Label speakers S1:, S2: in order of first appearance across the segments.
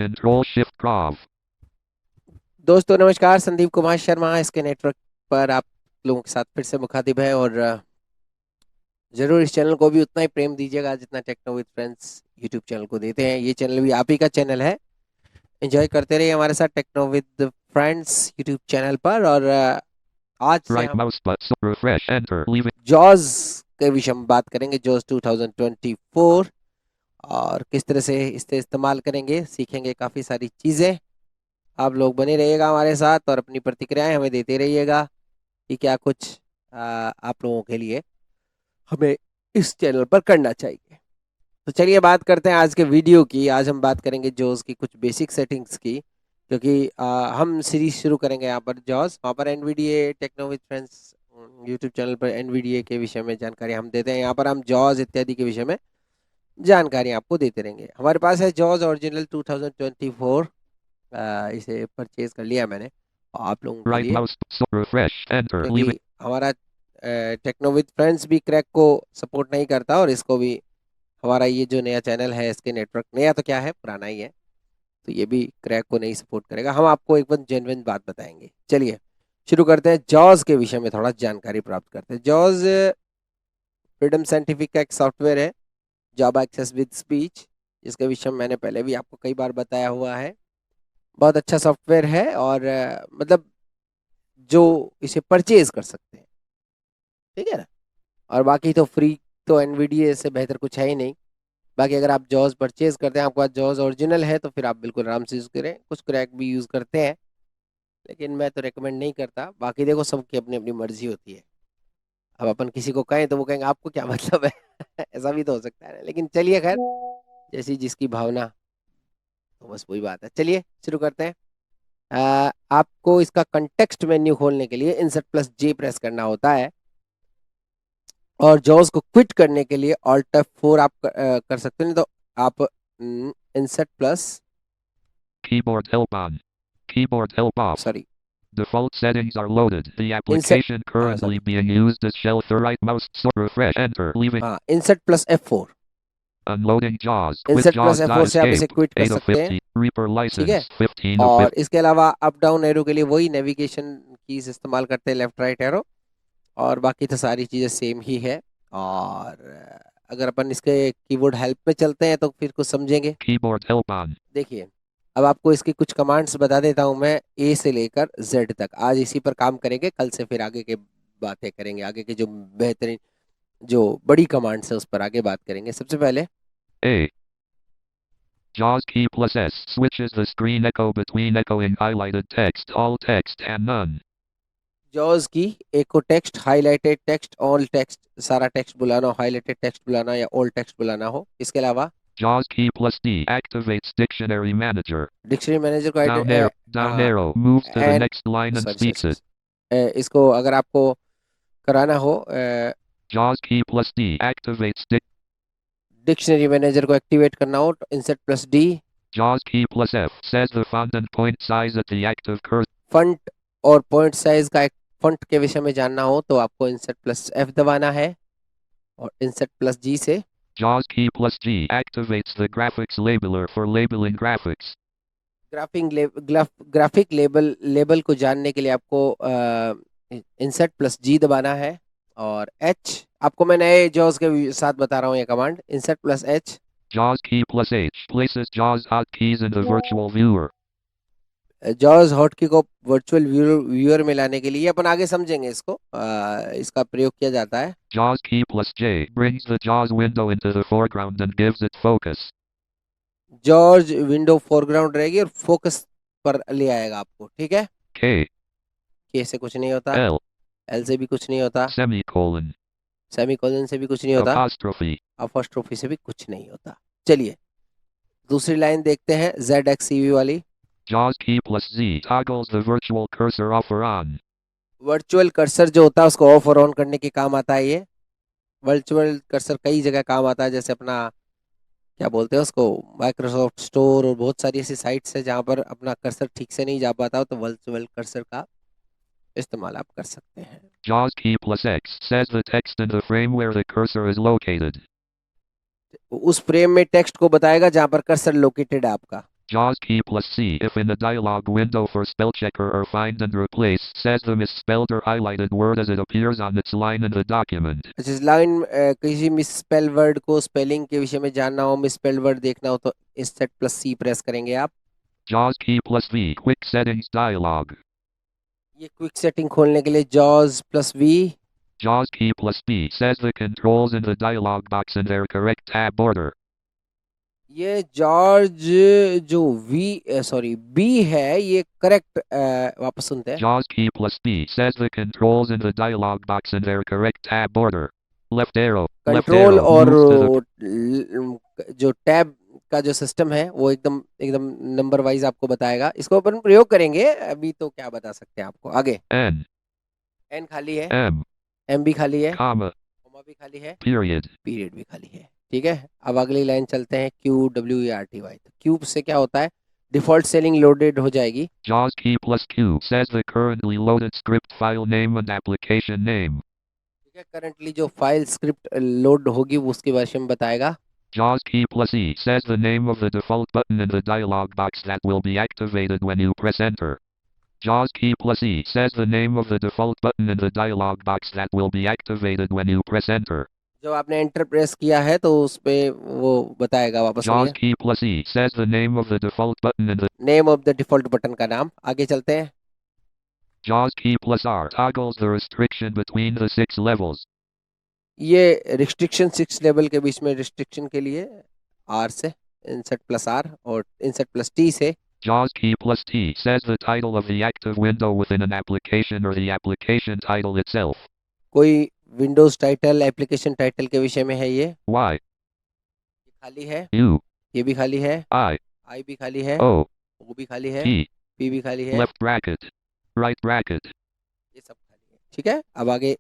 S1: Control Shift Graph.
S2: दोस्तों नमस्कार। संदीप कुमार शर्मा इसके नेटवर्क पर आप लोगों के साथ फिर से मुखातिब है। और जरूर इस चैनल को भी उतना ही प्रेम दीजिएगा जितना techno with friends YouTube channel को देते हैं। ये चैनल भी आप ही का चैनल है। एंजॉय करते रहिए हमारे साथ techno with friends YouTube channel पर। और आज से
S1: Right
S2: हम
S1: mouse button. Refresh. Enter. Leaving.
S2: Jaws के विषय में बात करेंगे। जॉज 2024 और किस तरह से इसे इस्तेमाल करेंगे, सीखेंगे काफ़ी सारी चीज़ें। आप लोग बने रहिएगा हमारे साथ और अपनी प्रतिक्रियाएं हमें देते रहिएगा कि क्या कुछ आप लोगों के लिए हमें इस चैनल पर करना चाहिए। तो चलिए बात करते हैं आज के वीडियो की। आज हम बात करेंगे जॉस की कुछ बेसिक सेटिंग्स की, क्योंकि हम सीरीज शुरू करेंगे यहाँ पर जॉस। वहाँ पर NVDA techno with friends YouTube channel पर एनवीडीए के विषय में जानकारी हम देते हैं। यहाँ पर हम जॉज इत्यादि के विषय में जानकारी आपको देते रहेंगे। हमारे पास है जॉज ओरिजिनल 2024। इसे परचेज कर लिया मैंने आप लोगों के
S1: Right
S2: लिए,
S1: mouse. Refresh. Enter. Leaving.
S2: क्योंकि हमारा टेक्नो विद फ्रेंड्स भी क्रैक को सपोर्ट नहीं करता और इसको भी हमारा ये जो नया चैनल है इसके नेटवर्क, नया तो क्या है पुराना ही है, तो ये भी क्रैक को नहीं सपोर्ट करेगा। हम आपको एक बार जेन्युइन बात बताएंगे। चलिए शुरू करते हैं। जॉज के विषय में थोड़ा जानकारी प्राप्त करते हैं। जॉज फ्रीडम साइंटिफिक का एक सॉफ्टवेयर है, जावा एक्सेस विद स्पीच, जिसके विषय में मैंने पहले भी आपको कई बार बताया हुआ है। बहुत अच्छा सॉफ्टवेयर है और मतलब जो इसे परचेज कर सकते हैं, ठीक है ना। और बाकी तो फ्री, तो एनवीडीए से बेहतर कुछ है ही नहीं। बाकी अगर आप जॉज परचेज करते हैं, आपके पास जॉज ओरिजिनल है, तो फिर आप बिल्कुल आराम से यूज़ करें। कुछ क्रैक भी यूज़ करते हैं लेकिन मैं तो रेकमेंड नहीं करता। बाकी देखो सबकी अपनी अपनी मर्जी होती है। अब अपन किसी को कहें तो वो कहेंगे आपको क्या मतलब है ऐसा भी तो हो सकता है ना। लेकिन चलिए खैर, जैसी जिसकी भावना, तो बस वही बात है। चलिए शुरू करते हैं। आपको इसका कंटेक्स्ट मेन्यू खोलने के लिए इंसर्ट प्लस जे प्रेस करना होता है। और जॉज को क्विट करने के लिए ऑल्ट F4 आप कर सकते हैं। नहीं तो आप insert plus,
S1: Keyboard help on. Keyboard help off.
S2: Sorry
S1: Default settings are loaded. The
S2: insert,
S1: application
S2: हाँ
S1: currently
S2: sorry,
S1: being used is Shell. Right mouse. Refresh. Enter. Leaving.
S2: हाँ insert plus F4।
S1: Unloading JAWS. Quit
S2: insert plus
S1: JAWS.
S2: F4 से आप
S1: Escape.
S2: इसे quit कर
S1: 8 of
S2: सकते हैं,
S1: 50. Reaper
S2: ठीक है।
S1: license. 15 of
S2: और
S1: 50.
S2: इसके अलावा अप डाउन एरो के लिए वही नेविगेशन कीज इस्तेमाल करते हैं, लेफ्ट राइट एरो। और बाकी तो सारी चीज़ें सेम ही है। और अगर अपन इसके कीबोर्ड हेल्प में चलते हैं तो फिर कुछ समझेंगे।
S1: Keyboard help on.
S2: देखिए, अब आपको इसकी कुछ कमांड्स बता देता हूँ मैं, ए से लेकर जेड तक। आज इसी पर काम करेंगे, कल से फिर आगे के बातें करेंगे। आगे के जो बेहतरीन, जो बड़ी कमांड्स है उस पर आगे बात करेंगे। सबसे पहले
S1: A. JAWS key plus S switches the screen echo between echoing highlighted text, all text, and none.
S2: जॉज की echo text, highlighted text, all text, सारा टेक्स्ट बुलाना हो, हाईलाइटेड टेक्स्ट बुलाना या ऑल टेक्स्ट बुलाना हो। इसके अलावा
S1: JAWS key plus D activates Dictionary Manager.
S2: Dictionary manager को
S1: Down arrow moves to the
S2: and
S1: next line and
S2: sorry
S1: speaks
S2: sorry,
S1: it.
S2: इसको अगर आपको कराना हो,
S1: JAWS key plus D activates
S2: dictionary manager को एक्टिवेट करना हो तो insert plus D.
S1: JAWS key plus F says the font and point size at the active cursor.
S2: Font और पॉइंट साइज का एक फंट के विषय में जानना हो तो आपको इंसर्ट प्लस एफ दबाना है। और इंसर्ट प्लस जी से
S1: JAWS key plus G activates the graphics labeler for labeling graphics.
S2: Graphic label को जानने के लिए आपको इंसर्ट प्लस जी दबाना है। और एच, आपको मैं नए जॉज के साथ बता रहा हूँ ये command, insert plus H.
S1: JAWS key plus H places JAWS hotkeys in the virtual viewer.
S2: Jaws hotkey को वर्चुअल व्यूअर में लाने के लिए अपन आगे समझेंगे इसको, इसका प्रयोग किया जाता है।
S1: JAWS key plus J brings the JAWS window into the foreground and gives it focus.
S2: George window foreground रहेगी और फोकस पर ले आएगा आपको, ठीक है।
S1: K.
S2: के से कुछ नहीं होता,
S1: L.
S2: एल से भी कुछ नहीं होता,
S1: Semicolon.
S2: सेमीकोलन से भी कुछ नहीं होता,
S1: Apostrophe.
S2: अपोस्ट्रोफी से भी कुछ नहीं होता। चलिए दूसरी लाइन देखते हैं, जेड एक्स सी वी वाली।
S1: JAWS key plus Z toggles the virtual cursor off or on.
S2: Virtual cursor जो होता है उसको ऑफ और ऑन करने के काम आता है ये। वर्चुअल कर्सर कई जगह काम आता है, जैसे अपना क्या बोलते हैं उसको, माइक्रोसॉफ्ट स्टोर और बहुत सारी ऐसी साइट्स है जहाँ पर अपना कर्सर ठीक से नहीं जा पाता हो, तो वर्चुअल कर्सर का इस्तेमाल आप कर सकते हैं।
S1: JAWS key plus X says the text in the frame where the cursor is located.
S2: उस फ्रेम में टेक्स्ट को बताएगा जहां पर कर्सर लोकेटेड है आपका।
S1: JAWS key plus C if in the dialog window for spell checker or find and replace says the misspelled or highlighted word as it appears on its line in the document.
S2: अच्छा, इस line किसी मिसस्पेल word को spelling के विषय में जानना हो, मिसस्पेल word देखना हो तो इंसर्ट प्लस सी प्रेस करेंगे आप।
S1: JAWS key plus V quick settings dialog.
S2: ये क्विक सेटिंग खोलने के लिए JAWS plus V,
S1: JAWS key plus B says the controls in the dialog box in their correct tab order.
S2: ये George जो B है ये करेक्ट, वापस सुनते हैं।
S1: JAWS key plus B says the controls in the dialog box in their correct tab order. Left arrow.
S2: Control और
S1: moves to the
S2: जो tab का जो सिस्टम है वो एकदम एकदम नंबर वाइज आपको बताएगा। इसको अपन प्रयोग करेंगे, अभी तो क्या बता सकते हैं आपको। आगे
S1: N
S2: एन खाली है,
S1: M
S2: एम भी खाली है,
S1: comma
S2: कॉमा भी खाली है,
S1: period.
S2: पीरियड भी खाली है। ठीक है, अब अगली लाइन चलते हैं QWERTY। तो क्यूब से क्या होता है, डिफॉल्ट सेलिंग लोडेड हो जाएगी।
S1: JAWS key plus Q says the currently loaded script file name and application name.
S2: ठीक है, करंटली जो फाइल स्क्रिप्ट लोड होगी वो उसके बारे में बताएगा।
S1: JAWS key plus E says the name of the default button in the dialog box that will be activated when you press enter. JAWS key plus E says the name of the default button in the dialog box that will be activated when you press enter.
S2: जब आपने enter press किया है तो उस पे वो बताएगा, वापस
S1: JAWS
S2: सुनिए।
S1: key plus E says the name of the default button in the
S2: name of the default button का नाम। आगे चलते हैं।
S1: JAWS key plus R toggles the restriction between the 6 levels.
S2: ये रिस्ट्रिक्शन 6 लेवल के बीच में रिस्ट्रिक्शन के लिए आर से इंसर्ट प्लस आर और इंसर्ट प्लस टी से।
S1: JAWS key plus T says the title of the active window within an application or the application title itself.
S2: कोई Windows title, application title के विषय में है ये।
S1: Y
S2: ये खाली है,
S1: U
S2: ये भी खाली है,
S1: I
S2: आई भी खाली है,
S1: O
S2: ओ भी खाली है,
S1: P
S2: पी भी खाली है,
S1: left bracket right bracket.
S2: ये सब खाली है। ठीक है, अब आगे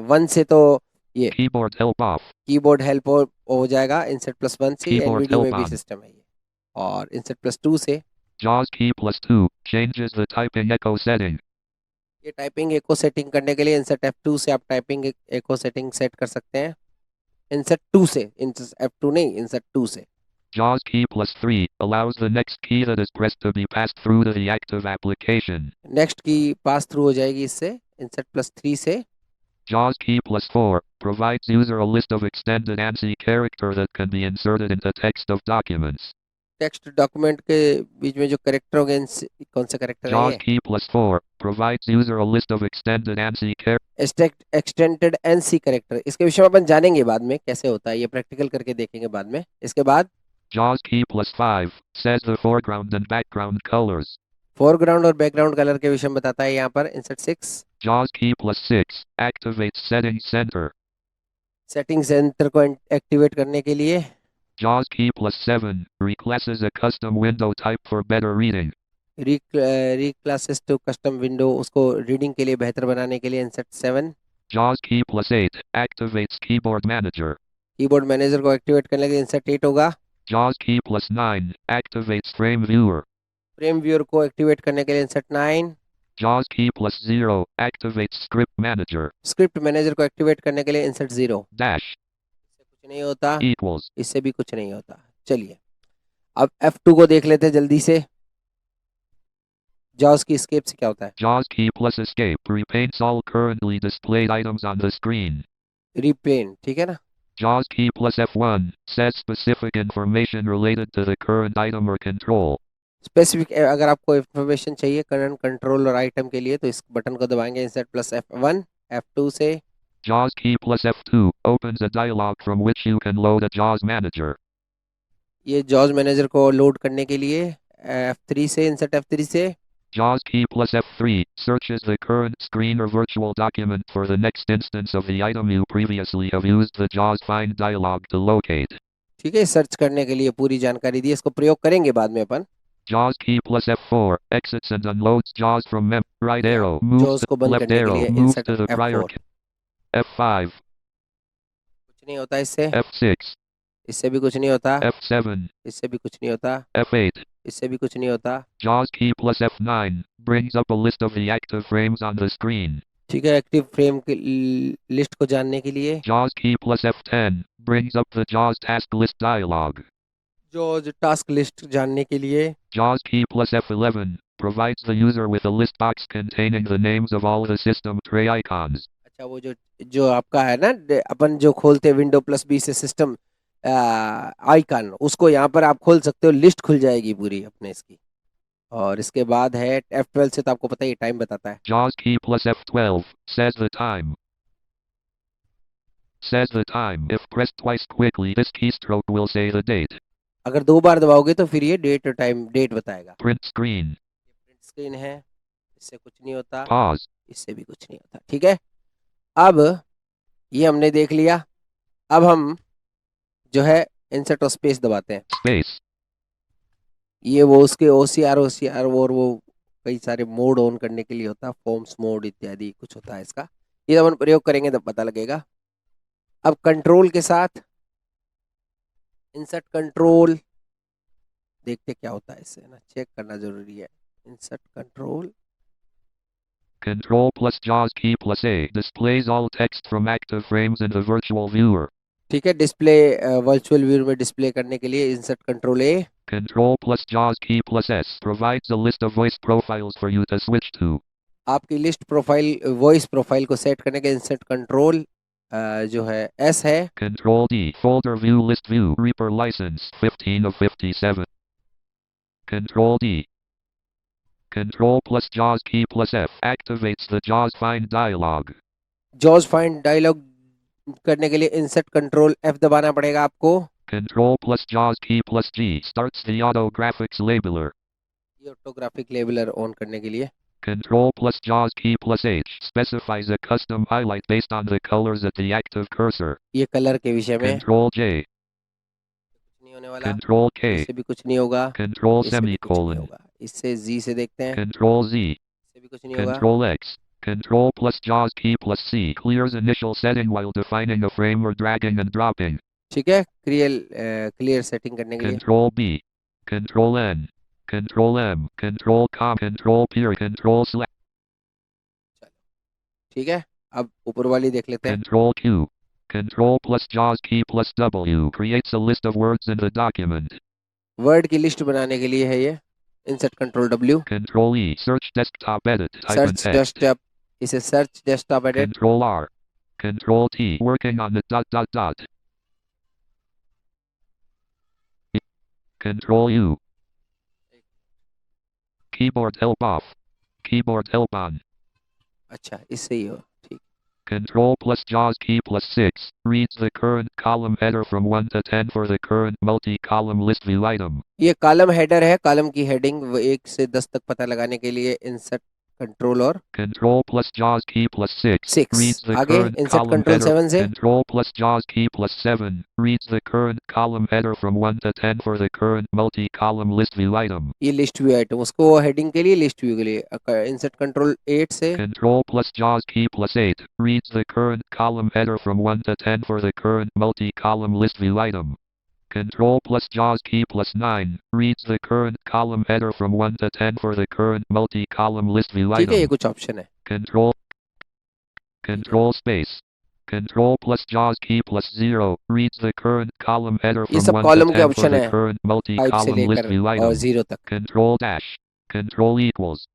S2: 1 से तो ये
S1: Keyboard help off.
S2: Keyboard help हो जाएगा इंसर्ट प्लस 1 से।
S1: Keyboard
S2: एनवीडियो में
S1: help
S2: भी
S1: on.
S2: सिस्टम है ये। और इंसर्ट प्लस 2 से
S1: JAWS key plus 2 changes the typing echo setting.
S2: ये टाइपिंग एको सेटिंग करने के लिए इंसर्ट F2 से आप टाइपिंग एको सेटिंग सेट कर सकते हैं। इंसर्ट 2 से, इंसर्ट F2 नहीं, इंसर्ट 2 से।
S1: JAWS key plus 3 allows the next key that is pressed to be passed through to the active application.
S2: Next की पास थ्रू हो जाएगी इससे, इंसर्ट प्लस 3 से।
S1: JAWS key plus 4 provides user a list of extended ANSI character that can be inserted into text of documents.
S2: Text document के बीच में जो character होंगे, कौन सा कैरेक्टर है
S1: JAWS
S2: ये?
S1: key plus 4 provides user a list of extended ANSI characters.
S2: Extended NC character, इसके विषय में अपन जानेंगे बाद में कैसे होता है, ये प्रैक्टिकल करके देखेंगे बाद में। इसके बाद
S1: JAWS key plus 5 says the foreground and background colors.
S2: Foreground और बैकग्राउंड कलर के विषय में बताता है यहाँ पर। Insert 6
S1: JAWS key plus 6 activates settings center.
S2: Setting centre को एक्टिवेट करने के लिए।
S1: JAWS key plus 7 reclasses a custom window type for better reading.
S2: Reclasses to custom window, उसको रीडिंग के लिए बेहतर बनाने के लिए insert 7।
S1: JAWS key plus 8 activates keyboard manager.
S2: Keyboard manager को एक्टिवेट करने के लिए इंसर्ट 8 होगा।
S1: JAWS key plus 9 activates frame viewer.
S2: Frame viewer को एक्टिवेट करने के लिए insert 9।
S1: JAWS key plus 0 activates script manager.
S2: Script manager को एक्टिवेट करने के लिए इंसर्ट 0।
S1: Dash
S2: इससे कुछ नहीं होता,
S1: equals.
S2: इससे भी कुछ नहीं होता। चलिए अब F2 को देख लेते हैं जल्दी से। JAWS की एस्केप से क्या होता है?
S1: JAWS key plus escape repaints all currently displayed items on the screen.
S2: Repent, ठीक है ना।
S1: JAWS key plus F1 says specific information related to the current item or control.
S2: Specific, अगर आपको इंफॉर्मेशन चाहिए करंट कंट्रोल और item के लिए तो इस बटन को दबाएंगे इंसर्ट प्लस F1। F2 से
S1: JAWS key plus F2 opens a dialog from which you can load a JAWS manager.
S2: ये JAWS मैनेजर को लोड करने के लिए F3 से, इंसर्ट F3 से
S1: JAWS key plus F3 searches the current screen or virtual document for the next instance of the item you previously have used the JAWS find dialog to locate.
S2: ठीक है, search करने के लिए पूरी जानकारी दी। इसको प्रयोग करेंगे बाद में अपन।
S1: JAWS key plus F4 exits and unloads JAWS from mem. Right arrow moves
S2: JAWS को
S1: to
S2: बंद
S1: left
S2: करने के
S1: arrow
S2: लिए
S1: moves
S2: insert
S1: to the prior.
S2: F4।
S1: F5
S2: कुछ नहीं होता इससे,
S1: F6
S2: इससे भी कुछ नहीं होता,
S1: F7
S2: इससे भी कुछ नहीं होता,
S1: F8
S2: इससे भी कुछ नहीं होता।
S1: JAWS key plus F9 brings up a list of the active frames on the screen.
S2: ठीक है, एक्टिव फ्रेम की लिस्ट को जानने के लिए
S1: JAWS key plus F10 brings up the JAWS task list dialog.
S2: जो टास्क लिस्ट जानने के लिए
S1: JAWS key plus F11 provides the user with a list box containing the names of all the system tray icons.
S2: अच्छा वो जो जो आपका है ना अपन जो खोलते हैं विंडो प्लस बी से सिस्टम आइकन, उसको यहाँ पर आप खोल सकते हो, लिस्ट खुल जाएगी पूरी अपने इसकी। और इसके बाद है F12 से, तो आपको पता ही टाइम बताता है।
S1: JAWS key plus F12 says the time. Says the time. If pressed twice quickly, this keystroke will say the date.
S2: अगर 2 बार दबाओगे तो फिर ये डेट टाइम डेट बताएगा।
S1: Print screen.
S2: ये प्रिंट स्क्रीन है, इससे कुछ नहीं होता,
S1: Pause.
S2: इससे भी कुछ नहीं होता। ठीक है, अब ये हमने देख लिया। अब हम जो है इंसर्ट और स्पेस दबाते हैं।
S1: Space.
S2: ये वो उसके OCR और वो कई सारे मोड ऑन करने के लिए होता है, फॉर्म्स मोड इत्यादि कुछ होता है इसका। ये अपन प्रयोग करेंगे तब पता लगेगा। अब कंट्रोल के साथ इंसर्ट कंट्रोल देखते क्या होता है इससे ना, चेक करना जरूरी है। Insert control,
S1: Control plus JAWS key plus A displays all text from active frames in the virtual viewer.
S2: ठीक है, डिस्प्ले वर्चुअल व्यू में डिस्प्ले करने के लिए insert control A.
S1: Control plus JAWS key plus S provides a list of voice profiles for you to switch to.
S2: आपकी list profile voice profile को set करने के इंसर्ट कंट्रोल जो है एस है।
S1: Control D folder view list view Reaper license 15 of 57. Control D. Control plus JAWS key plus F activates the JAWS find dialog.
S2: जॉज find dialog करने के लिए इंसर्ट कंट्रोल एफ दबाना पड़ेगा आपको।
S1: Control plus JAWS key plus G starts the auto graphics labeler.
S2: ये autographic labeller on करने के लिए।
S1: Control plus JAWS key plus H specifies a custom highlight based on the colors at the active cursor.
S2: ये colour के विषय में
S1: Control J.
S2: कुछ नहीं होने वाला,
S1: Control K.
S2: इससे भी कुछ नहीं होगा,
S1: Control
S2: इससे भी कुछ नहीं
S1: semicolon.
S2: होगा। इससे जी से देखते हैं,
S1: Control Z.
S2: इससे भी कुछ नहीं होगा।
S1: Control X. Control plus JAWS key plus C clears initial setting while defining a frame or dragging and dropping.
S2: ठीक है, क्लियर सेटिंग करने के लिए।
S1: Control B. Control N. Control M. Control Com. Control period. Control select.
S2: ठीक है, अब ऊपर वाली देख लेते हैं।
S1: Control Q. Control plus JAWS key plus W creates a list of words in the document.
S2: Word की लिस्ट बनाने के लिए है ये। Insert control W.
S1: Control E. Search desktop edit. Type in
S2: search
S1: text.
S2: Desktop, इसे search desktop edit.
S1: Control R. Control T. Working on the dot dot dot. Control U. Keyboard help off. Keyboard help on.
S2: अच्छा, इससे ही हो, ठीक।
S1: Control plus JAWS key plus 6 reads the current column header from 1 to 10 for the current multi-column list view item.
S2: ये column header है, column की heading 1 से 10 तक पता लगाने के लिए इंसर्ट कंट्रोल और
S1: Control plus JAWS key plus 6
S2: 6।
S1: reads the
S2: आगे
S1: current
S2: insert
S1: column
S2: control
S1: header.
S2: 7 से
S1: Control plus JAWS key plus 7 reads the current column header from 1 to 10 for the current multi-column list view item.
S2: ये list view item, उसको heading के लिए, list view के लिए insert control 8 से।
S1: Control plus JAWS key plus 8 reads the current column header from 1 to 10 for the current multi-column list view item. Control plus JAWS key plus 9 reads the current column header from 1 to 10 for the current multi-column list view
S2: ठीक है, ये
S1: item.
S2: कुछ option है।
S1: Control space. Control plus JAWS key plus 0 reads the current column header
S2: ये
S1: from
S2: सब
S1: 1 to
S2: column के
S1: 10 for
S2: option
S1: the
S2: है,
S1: current
S2: 5 से
S1: multi-column list
S2: लेकर
S1: view
S2: और
S1: item.
S2: 0 तक।
S1: Control dash. Control equals.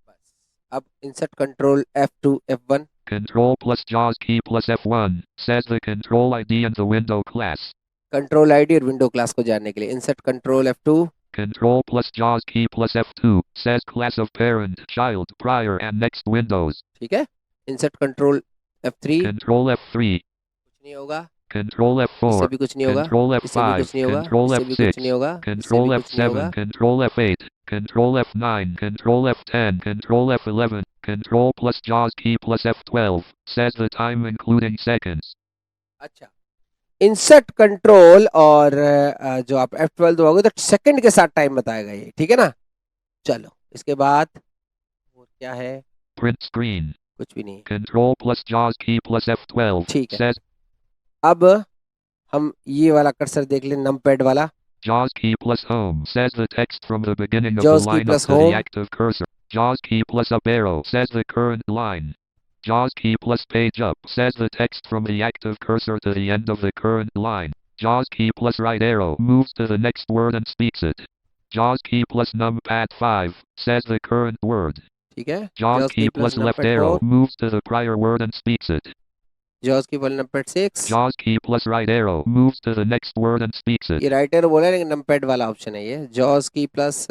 S2: बस। अब insert control F2 F1।
S1: Control plus JAWS key plus F1 says the control ID and the window class.
S2: Control ID और window class को जानने के लिए insert control F2।
S1: Control plus JAWS key plus F2 says class of parent, child, prior and next windows.
S2: ठीक है, insert control F3।
S1: Control F3.
S2: कुछ नहीं होगा,
S1: Control
S2: इससे
S1: F4.
S2: भी कुछ नहीं होगा,
S1: Control
S2: इससे भी
S1: F5.
S2: कुछ नहीं होगा,
S1: Control
S2: इससे भी कुछ नहीं
S1: F6.
S2: होगा, इससे
S1: Control
S2: भी कुछ नहीं होगा।
S1: F7. Control F8. Control F9. Control F10. Control F11. Control plus JAWS key plus F12 says the time including seconds.
S2: अच्छा, इंसर्ट कंट्रोल और जो आप F12 दबाओगे तो सेकंड के साथ टाइम बताएगा ये, ठीक है ना। चलो इसके बाद और क्या है,
S1: Print screen.
S2: कुछ भी नहीं।
S1: Control plus JAWS key plus F12
S2: ठीक है,
S1: says
S2: अब हम ये वाला कर्सर देख लें, नमपैड वाला।
S1: JAWS key plus home says the text from the beginning of
S2: JAWS
S1: the
S2: key
S1: line up
S2: plus
S1: to the
S2: home।
S1: active cursor. JAWS key plus up arrow says the current line. JAWS key plus page up says the text from the active cursor to the end of the current line. JAWS key plus right arrow moves to the next word and speaks it. JAWS key plus numpad 5 says the current word.
S2: ठीक है,
S1: JAWS
S2: JAWS
S1: key
S2: की
S1: plus
S2: plus
S1: left
S2: numpad
S1: arrow
S2: 4,
S1: moves to the prior word and speaks it.
S2: JAWS की plus numpad 6,
S1: JAWS key plus right arrow moves to the next word and speaks
S2: ये
S1: it.
S2: Right arrow बोला है लेकिन numpad वाला option है ये, JAWS की plus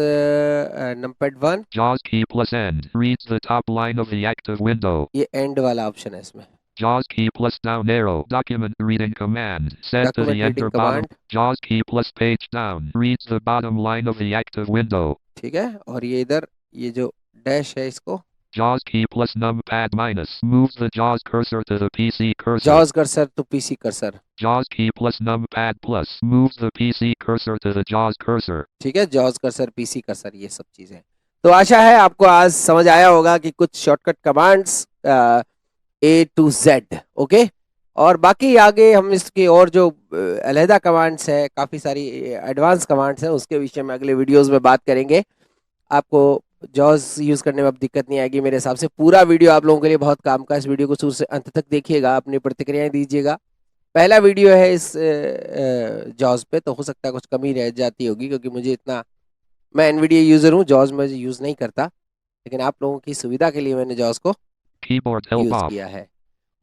S2: numpad 1,
S1: JAWS key plus end reads the top line of the active window.
S2: ये end वाला ऑप्शन है इसमें.
S1: JAWS key plus down arrow document reading command says to the
S2: Document
S1: enter
S2: reading
S1: bottom.
S2: command,
S1: JAWS key plus page down reads the bottom line of the active window.
S2: ठीक है, और ये इधर ये जो डैश है इसको
S1: JAWS key plus numpad minus moves the JAWS cursor to the PC cursor.
S2: JAWS cursor to PC cursor,
S1: JAWS key plus numpad plus moves the PC cursor to the JAWS cursor.
S2: ठीक है, JAWS cursor PC cursor, ये सब चीजें. तो आशा है आपको आज समझ आया होगा कि कुछ shortcut commands A to Z, okay. और बाकी आगे हम इसके और जो अलहदा कमांड्स है, काफ़ी सारी एडवांस कमांड्स हैं, उसके विषय में अगले वीडियोस में बात करेंगे. आपको जॉज यूज़ करने में अब दिक्कत नहीं आएगी मेरे हिसाब से. पूरा वीडियो आप लोगों के लिए बहुत काम का, इस वीडियो को शुरू से अंत तक देखिएगा, अपनी प्रतिक्रियाएं दीजिएगा. पहला वीडियो है इस जॉज पे, तो हो सकता है कुछ कमी रह जाती होगी क्योंकि मुझे इतना, मैं एनवीडिया यूज़र हूँ, जॉज में यूज़ नहीं करता, लेकिन आप लोगों की सुविधा के लिए मैंने जॉज को
S1: Keyboard help
S2: यूज़
S1: off.
S2: किया है.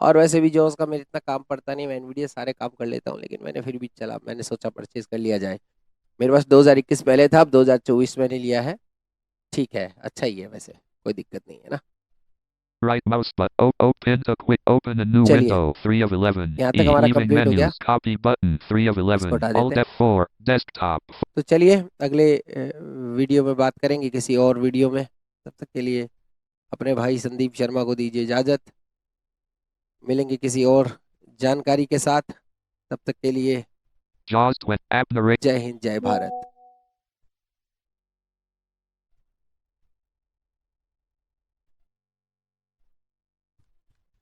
S2: और वैसे भी जॉज का मेरे इतना काम पड़ता नहीं, मैं एनवीडिया सारे काम कर लेता हूँ, लेकिन मैंने फिर भी चला, मैंने सोचा परचेज कर लिया जाए. मेरे पास 2021 पहले था, अब 2024 मैंने लिया है. ठीक है, अच्छा ही है, वैसे कोई दिक्कत नहीं है ना.
S1: Right mouse button. Open a quick. Open a new
S2: चलिए,
S1: window. 3 of 11.
S2: यहाँ तक हमारा
S1: Leaving
S2: कंप्लीट हो गया.
S1: menus. Copy button. 3 of
S2: इसको
S1: 11.
S2: हटा देते
S1: Alt
S2: हैं.
S1: F4. Desktop.
S2: तो चलिए अगले वीडियो में बात करेंगे, किसी और वीडियो में. तब तक के लिए अपने भाई संदीप शर्मा को दीजिए इजाज़त. मिलेंगे किसी और जानकारी के साथ. तब तक के लिए
S1: JAWS 20. App narrate.
S2: जय हिंद, जय भारत.